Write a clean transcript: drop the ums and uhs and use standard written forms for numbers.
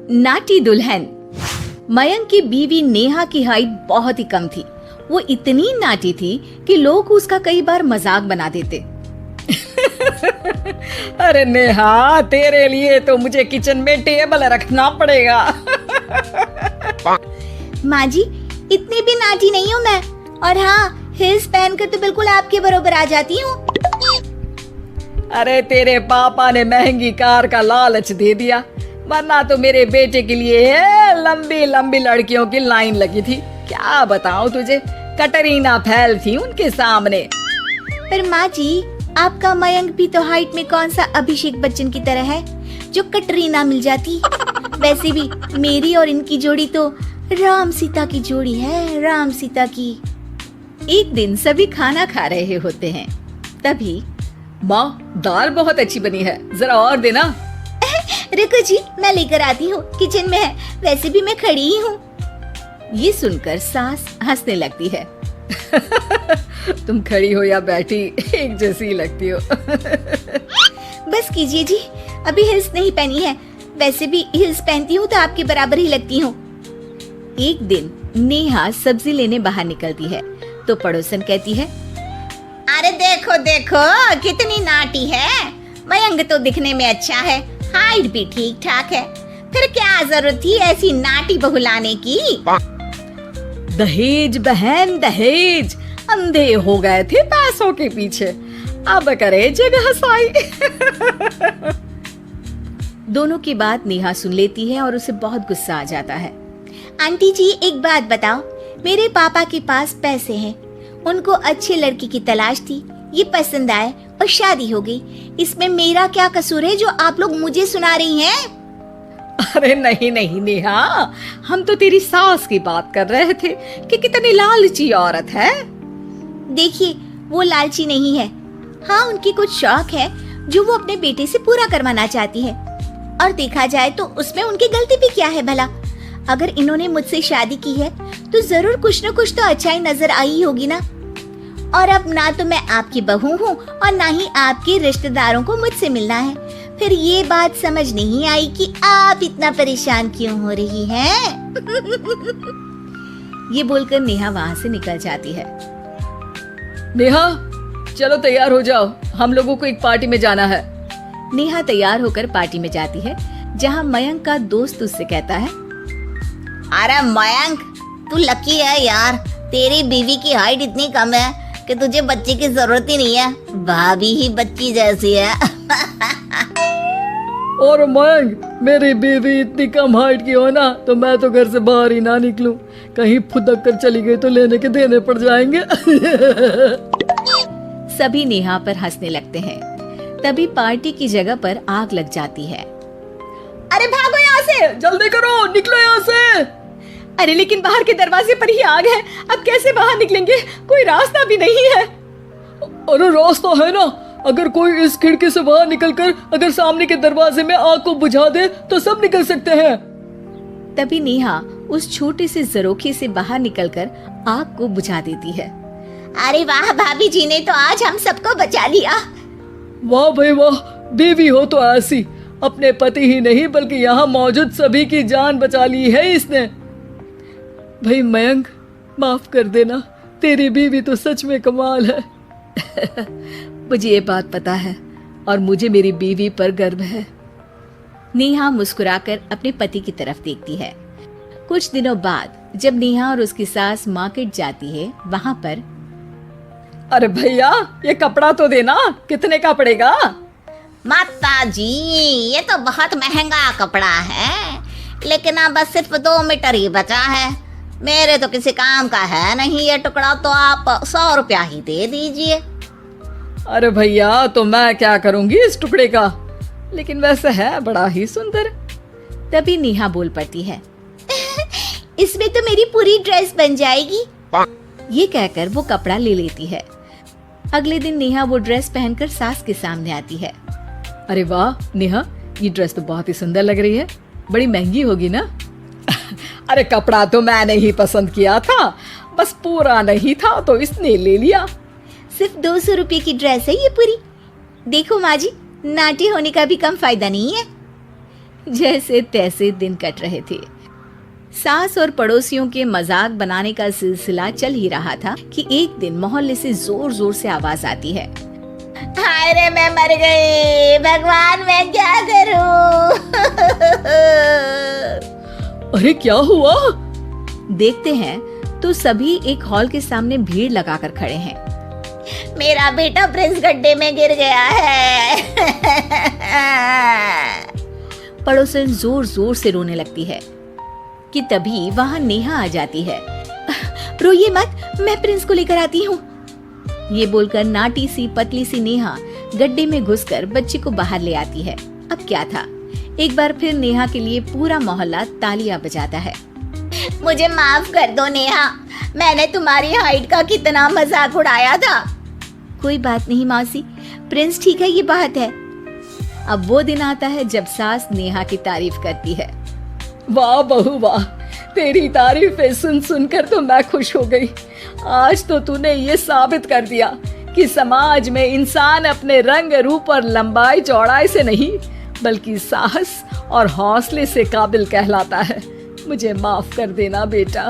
नाटी दुल्हन। मयंक की बीवी नेहा की हाइट बहुत ही कम थी। वो इतनी नाटी थी कि लोग उसका कई बार मजाक बना देते। अरे नेहा, तेरे लिए तो मुझे किचन में टेबल रखना पड़ेगा। माँ जी, इतनी भी नाटी नहीं हूँ मैं, और हाँ, हिल्स पहनकर तो बिल्कुल आपके बराबर आ जाती हूँ। अरे तेरे पापा ने महंगी कार का लालच दे दिया, वरना तो मेरे बेटे के लिए लंबी लंबी लड़कियों की लाइन लगी थी। क्या बताऊं तुझे, कटरीना फैल थी उनके सामने। पर माँ जी, आपका मयंक भी तो हाइट में कौन सा अभिषेक बच्चन की तरह है जो कटरीना मिल जाती। वैसे भी मेरी और इनकी जोड़ी तो राम सीता की जोड़ी है, राम सीता की। एक दिन सभी खाना खा रहे होते हैं, तभी माँ, दाल बहुत अच्छी बनी है, जरा और देना। रुको जी, मैं लेकर आती हूँ, किचन में है, वैसे भी मैं खड़ी ही हूँ। ये सुनकर सास हंसने लगती है। तुम खड़ी हो या बैठी, एक जैसी लगती हो। बस कीजिए जी, अभी हिल्स नहीं पहनी है, वैसे भी हिल्स पहनती हूँ तो आपके बराबर ही लगती हूँ। एक दिन नेहा सब्जी लेने बाहर निकलती है तो पड़ोसन कहती है, अरे देखो देखो कितनी नाटी है, मयंक तो दिखने में अच्छा है, हाइट भी ठीक ठाक है, फिर क्या जरूरत थी ऐसी नाटी बहू लाने की। दहेज बहन, दहेज, अंधे हो गए थे पैसों के पीछे, अब करे जगह साई। दोनों की बात नेहा सुन लेती है और उसे बहुत गुस्सा आ जाता है। आंटी जी, एक बात बताओ, मेरे पापा के पास पैसे हैं, उनको अच्छी लड़की की तलाश थी, ये पसंद आए और शादी हो गई, इसमें मेरा क्या कसूर है जो आप लोग मुझे सुना रही हैं? अरे नहीं नहीं नेहा, हम तो तेरी सास की बात कर रहे थे कि कितनी लालची औरत है। देखिए, वो लालची नहीं है, हाँ, उनकी कुछ शौक है जो वो अपने बेटे से पूरा करवाना चाहती है, और देखा जाए तो उसमें उनकी गलती भी क्या है भला। अगर इन्होंने मुझसे शादी की है तो जरूर कुछ न कुछ तो अच्छाई नजर आई होगी ना। और अब ना तो मैं आपकी बहू हूँ और ना ही आपके रिश्तेदारों को मुझसे मिलना है, फिर ये बात समझ नहीं आई कि आप इतना परेशान क्यों हो रही हैं। ये बोलकर नेहा वहाँ से निकल जाती है। नेहा, चलो तैयार हो जाओ, हम लोगों को एक पार्टी में जाना है। नेहा तैयार होकर पार्टी में जाती है, जहाँ मयंक का दोस्त उससे कहता है, अरे मयंक, तू लकी है यार, तेरी बीवी की हाइट इतनी कम है कि तुझे बच्चे की जरूरत ही नहीं है, भाभी ही बच्ची जैसी है। और मयंक, मेरी बीवी इतनी कम हाइट की हो ना तो मैं तो घर से बाहर ही ना निकलूं, कहीं फुदक कर चली गई तो लेने के देने पड़ जाएंगे। सभी नेहा पर हंसने लगते हैं। तभी पार्टी की जगह पर आग लग जाती है। अरे भागो यहाँ से, जल्दी करो, निकलो यहाँ से। अरे लेकिन बाहर के दरवाजे पर ही आग है, अब कैसे बाहर निकलेंगे, कोई रास्ता भी नहीं है। अरे रास्ता है ना, अगर कोई इस खिड़की से बाहर निकलकर अगर सामने के दरवाजे में आग को बुझा दे तो सब निकल सकते हैं। तभी नेहा उस छोटे से जरोखे से बाहर निकलकर आग को बुझा देती है। अरे वाह, भाभी जी ने तो आज हम सबको बचा लिया। वाह भाई वाह, बीवी हो तो ऐसी, अपने पति ही नहीं बल्कि यहाँ मौजूद सभी की जान बचा ली है इसने। भाई मयंक, माफ कर देना, तेरी बीवी तो सच में कमाल है। मुझे ये बात पता है और मुझे मेरी बीवी पर गर्व है। नेहा मुस्कुराकर अपने पति की तरफ देखती है। कुछ दिनों बाद जब नेहा और उसकी सास मार्केट जाती है, वहाँ पर, अरे भैया, ये कपड़ा तो देना, कितने का पड़ेगा? माता जी, ये तो बहुत महंगा कपड़ा है, लेकिन अब बस सिर्फ 2 मीटर ही बचा है, मेरे तो किसी काम का है नहीं ये टुकड़ा, तो आप 100 रुपया ही दे दीजिए। अरे भैया, तो मैं क्या करूंगी इस टुकड़े का, लेकिन वैसे है बड़ा ही सुंदर। तभी नेहा बोल पड़ती है, इसमें तो मेरी पूरी ड्रेस बन जाएगी। ये कहकर वो कपड़ा ले लेती है। अगले दिन नेहा वो ड्रेस पहनकर सास के सामने आती है। अरे वाह नेहा, ये ड्रेस तो बहुत ही सुंदर लग रही है, बड़ी महंगी होगी ना? अरे कपड़ा तो मैंने ही पसंद किया था, बस पूरा नहीं था तो इसने ले लिया। सिर्फ 200 रुपए की ड्रेस है ये पूरी। देखो माँ जी, नाटी होने का भी कम फायदा नहीं है। जैसे तैसे दिन कट रहे थे। सास और पड़ोसियों के मजाक बनाने का सिलसिला चल ही रहा था कि एक दिन मोहल्ले से जोर जोर से आवाज आती है, हाय रे मैं मर गई, भगवान मैं क्या करूं। अरे क्या हुआ? देखते हैं तो सभी एक हॉल के सामने भीड़ लगाकर खड़े हैं। मेरा बेटा प्रिंस गड्ढे में गिर गया है। पड़ोसन जोर जोर से रोने लगती है कि तभी वहां नेहा आ जाती है। रोइए मत, मैं प्रिंस को लेकर आती हूँ। ये बोलकर नाटी सी पतली सी नेहा गड्ढे में घुसकर बच्चे को बाहर ले आती है। अब क्या था, एक बार फिर नेहा के लिए पूरा मोहल्ला तालियां बजाता है। मुझे माफ कर दो नेहा, मैंने तुम्हारी हाइट का कितना मजाक उड़ाया था। कोई बात नहीं मौसी, प्रिंस ठीक है, ये बात है। अब वो दिन आता है जब सास नेहा की तारीफ करती है। वाह बहू वाह, तेरी तारीफें सुन सुनकर तो मैं खुश हो गई। आज तो तूने ये साबित कर दिया कि समाज में इंसान अपने रंग रूप और लंबाई चौड़ाई से नहीं बल्कि साहस और हौसले से काबिल कहलाता है। मुझे माफ कर देना बेटा।